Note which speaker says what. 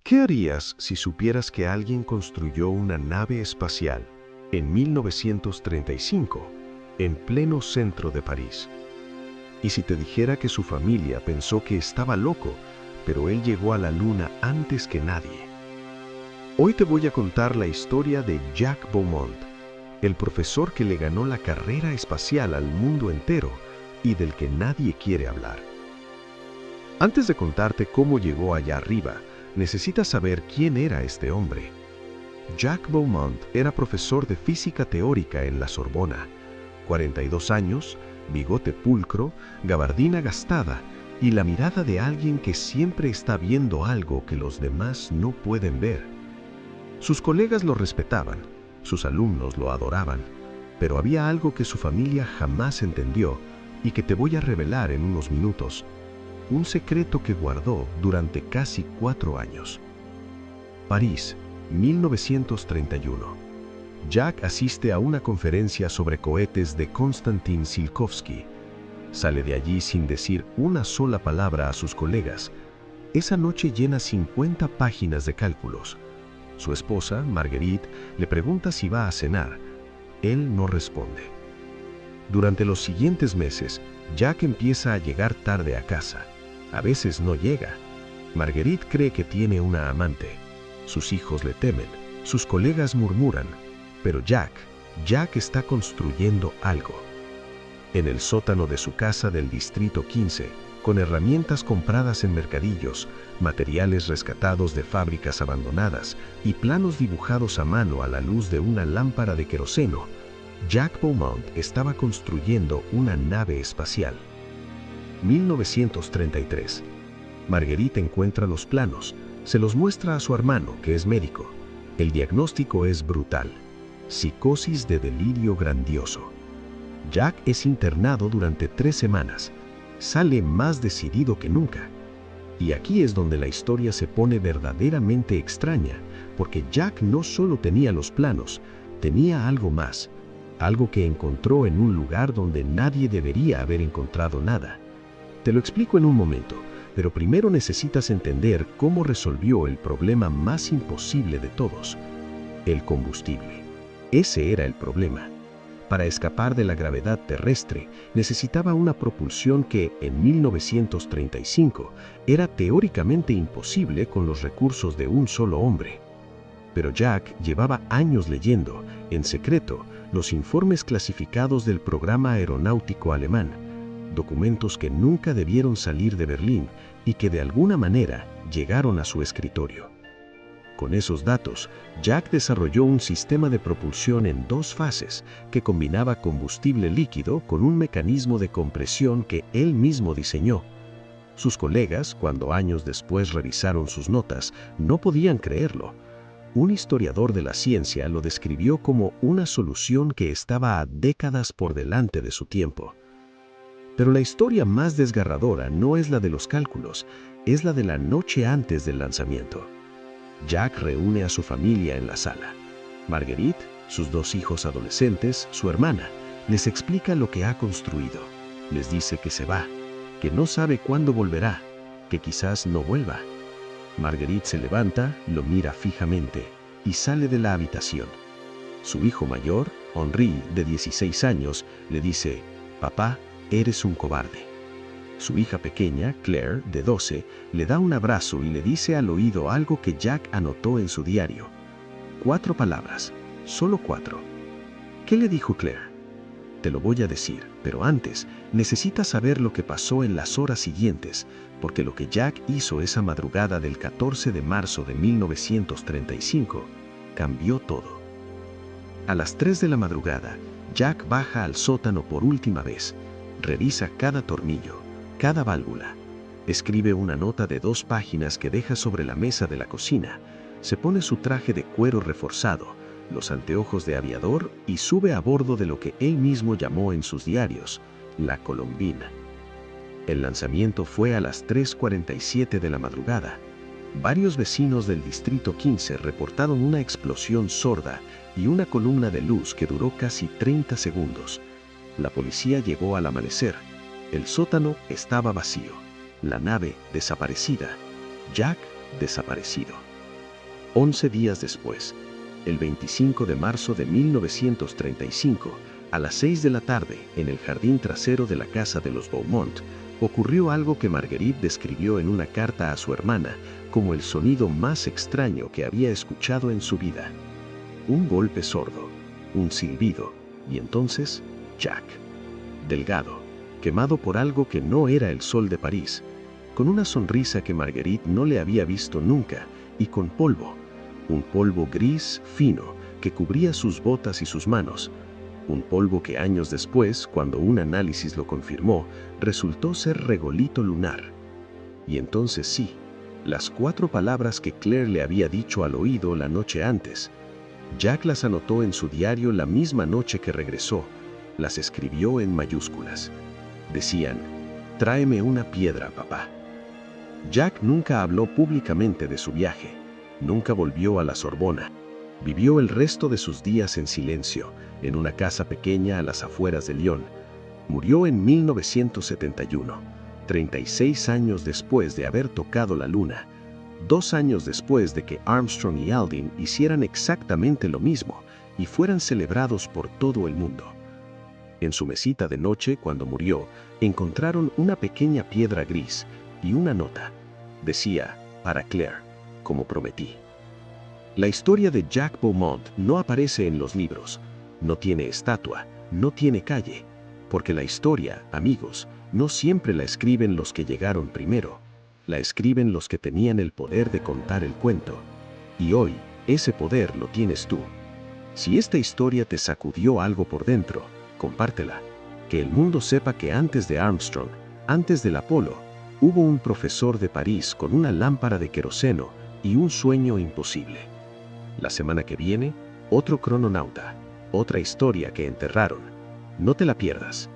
Speaker 1: ¿Qué harías si supieras que alguien construyó una nave espacial en 1935, en pleno centro de París? Y si te dijera que su familia pensó que estaba loco, pero él llegó a la Luna antes que nadie. Hoy te voy a contar la historia de Jacques Beaumont, el profesor que le ganó la carrera espacial al mundo entero y del que nadie quiere hablar. Antes de contarte cómo llegó allá arriba, necesitas saber quién era este hombre. Jacques Beaumont era profesor de física teórica en la Sorbona. 42 años, bigote pulcro, gabardina gastada y la mirada de alguien que siempre está viendo algo que los demás no pueden ver. Sus colegas lo respetaban, sus alumnos lo adoraban, pero había algo que su familia jamás entendió y que te voy a revelar en unos minutos. Un secreto que guardó durante casi 4 años. París, 1931. Jacques asiste a una conferencia sobre cohetes de Konstantin Tsiolkovsky. Sale de allí sin decir una sola palabra a sus colegas. Esa noche llena 50 páginas de cálculos. Su esposa, Marguerite, le pregunta si va a cenar. Él no responde. Durante los siguientes meses, Jacques empieza a llegar tarde a casa. A veces no llega. Marguerite cree que tiene una amante. Sus hijos le temen, sus colegas murmuran. Pero Jacques está construyendo algo. En el sótano de su casa del Distrito 15, con herramientas compradas en mercadillos, materiales rescatados de fábricas abandonadas y planos dibujados a mano a la luz de una lámpara de queroseno, Jacques Beaumont estaba construyendo una nave espacial. 1933. Marguerite encuentra los planos, se los muestra a su hermano, que es médico. El diagnóstico es brutal: psicosis de delirio grandioso. Jacques es internado durante 3 semanas. Sale más decidido que nunca. Y aquí es donde la historia se pone verdaderamente extraña, porque Jacques no solo tenía los planos, tenía algo más, algo que encontró en un lugar donde nadie debería haber encontrado nada. Te lo explico en un momento, pero primero necesitas entender cómo resolvió el problema más imposible de todos: el combustible. Ese era el problema. Para escapar de la gravedad terrestre, necesitaba una propulsión que, en 1935, era teóricamente imposible con los recursos de un solo hombre. Pero Jacques llevaba años leyendo, en secreto, los informes clasificados del programa aeronáutico alemán, documentos que nunca debieron salir de Berlín y que de alguna manera llegaron a su escritorio. Con esos datos, Jacques desarrolló un sistema de propulsión en 2 fases que combinaba combustible líquido con un mecanismo de compresión que él mismo diseñó. Sus colegas, cuando años después revisaron sus notas, no podían creerlo. Un historiador de la ciencia lo describió como una solución que estaba a décadas por delante de su tiempo. Pero la historia más desgarradora no es la de los cálculos, es la de la noche antes del lanzamiento. Jacques reúne a su familia en la sala. Marguerite, sus 2 hijos adolescentes, su hermana, les explica lo que ha construido. Les dice que se va, que no sabe cuándo volverá, que quizás no vuelva. Marguerite se levanta, lo mira fijamente y sale de la habitación. Su hijo mayor, Henri, de 16 años, le dice: «Papá, eres un cobarde». Su hija pequeña, Claire, de 12, le da un abrazo y le dice al oído algo que Jacques anotó en su diario. 4 palabras, solo 4. ¿Qué le dijo Claire? Te lo voy a decir, pero antes necesitas saber lo que pasó en las horas siguientes, porque lo que Jacques hizo esa madrugada del 14 de marzo de 1935 cambió todo. A las 3 de la madrugada, Jacques baja al sótano por última vez, revisa cada tornillo, cada válvula, escribe una nota de 2 páginas que deja sobre la mesa de la cocina, se pone su traje de cuero reforzado, los anteojos de aviador y sube a bordo de lo que él mismo llamó en sus diarios, la Colombina. El lanzamiento fue a las 3:47 de la madrugada. Varios vecinos del Distrito 15 reportaron una explosión sorda y una columna de luz que duró casi 30 segundos. La policía llegó al amanecer. El sótano estaba vacío, la nave desaparecida, Jacques desaparecido. 11 días después, el 25 de marzo de 1935, a las 6 de la tarde, en el jardín trasero de la casa de los Beaumont, ocurrió algo que Marguerite describió en una carta a su hermana como el sonido más extraño que había escuchado en su vida. Un golpe sordo, un silbido, y entonces Jack, delgado, quemado por algo que no era el sol de París, con una sonrisa que Marguerite no le había visto nunca, y con polvo, un polvo gris fino que cubría sus botas y sus manos, un polvo que años después, cuando un análisis lo confirmó, resultó ser regolito lunar. Y entonces sí, las 4 palabras que Claire le había dicho al oído la noche antes, Jack las anotó en su diario la misma noche que regresó, las escribió en mayúsculas. Decían: «Tráeme una piedra, papá». Jack nunca habló públicamente de su viaje, nunca volvió a la Sorbona. Vivió el resto de sus días en silencio, en una casa pequeña a las afueras de Lyon. Murió en 1971, 36 años después de haber tocado la luna, 2 años después de que Armstrong y Aldrin hicieran exactamente lo mismo y fueran celebrados por todo el mundo. En su mesita de noche, cuando murió, encontraron una pequeña piedra gris y una nota. Decía: «Para Claire, como prometí». La historia de Jack Beaumont no aparece en los libros, no tiene estatua, no tiene calle, porque la historia, amigos, no siempre la escriben los que llegaron primero, la escriben los que tenían el poder de contar el cuento. Y hoy, ese poder lo tienes tú. Si esta historia te sacudió algo por dentro, compártela. Que el mundo sepa que antes de Armstrong, antes del Apolo, hubo un profesor de París con una lámpara de queroseno y un sueño imposible. La semana que viene, otro crononauta, otra historia que enterraron. No te la pierdas.